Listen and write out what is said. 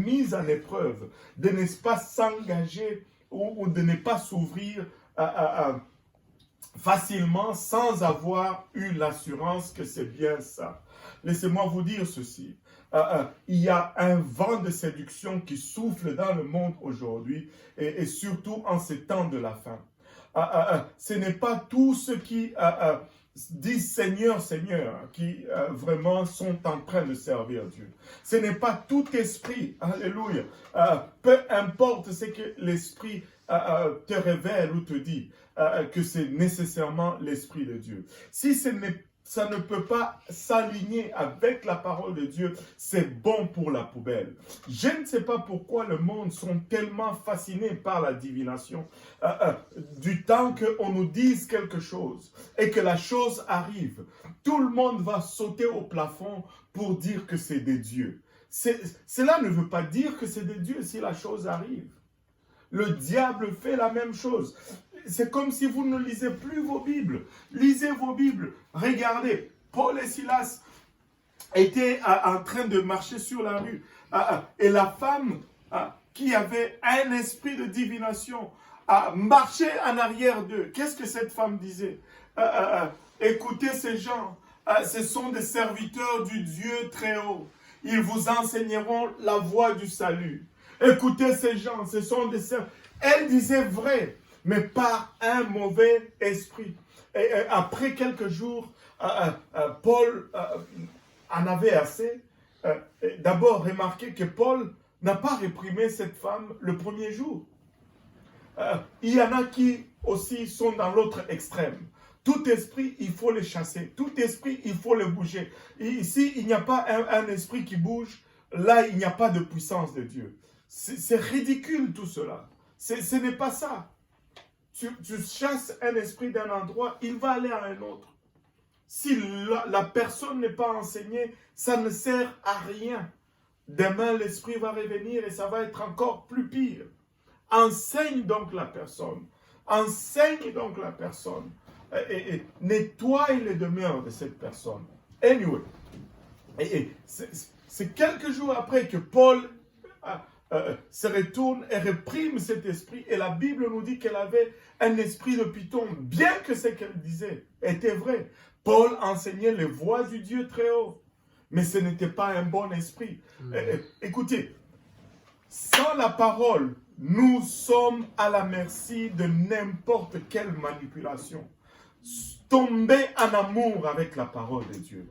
mise en épreuve, de ne pas s'engager ou de ne pas s'ouvrir facilement sans avoir eu l'assurance que c'est bien ça. Laissez-moi vous dire ceci. Il y a un vent de séduction qui souffle dans le monde aujourd'hui et surtout en ces temps de la fin. Ce n'est pas tous ceux qui disent Seigneur, Seigneur, qui vraiment sont en train de servir Dieu. Ce n'est pas tout esprit, alléluia, peu importe ce que l'esprit te révèle ou te dit, que c'est nécessairement l'esprit de Dieu. Si ça ne peut pas s'aligner avec la parole de Dieu, c'est bon pour la poubelle. Je ne sais pas pourquoi le monde sont tellement fascinés par la divination. Du temps qu'on nous dise quelque chose et que la chose arrive, tout le monde va sauter au plafond pour dire que c'est des dieux. Cela ne veut pas dire que c'est des dieux si la chose arrive. Le diable fait la même chose. C'est comme si vous ne lisez plus vos Bibles. Lisez vos Bibles. Regardez, Paul et Silas étaient en train de marcher sur la rue. Et la femme qui avait un esprit de divination marchait en arrière d'eux. Qu'est-ce que cette femme disait? Écoutez ces gens. Ce sont des serviteurs du Dieu très haut. Ils vous enseigneront la voie du salut. Écoutez ces gens, ce sont des serviteurs. Elle disait vrai, mais par un mauvais esprit. Et après quelques jours, Paul en avait assez. D'abord, remarquez que Paul n'a pas réprimé cette femme le premier jour. Il y en a qui aussi sont dans l'autre extrême. Tout esprit, il faut le chasser. Tout esprit, il faut le bouger. Et ici, il n'y a pas un esprit qui bouge. Là, il n'y a pas de puissance de Dieu. C'est ridicule tout cela. Ce n'est pas ça. Tu chasses un esprit d'un endroit, il va aller à un autre. Si la personne n'est pas enseignée, ça ne sert à rien. Demain, l'esprit va revenir et ça va être encore plus pire. Enseigne donc la personne. Enseigne donc la personne. Et nettoie les demeures de cette personne. Anyway. C'est quelques jours après que Paul se retourne et réprime cet esprit. Et la Bible nous dit qu'elle avait un esprit de python. Bien que ce qu'elle disait était vrai. Paul enseignait les voies du Dieu très haut. Mais ce n'était pas un bon esprit. Écoutez, sans la parole, nous sommes à la merci de n'importe quelle manipulation. Tombez en amour avec la parole de Dieu.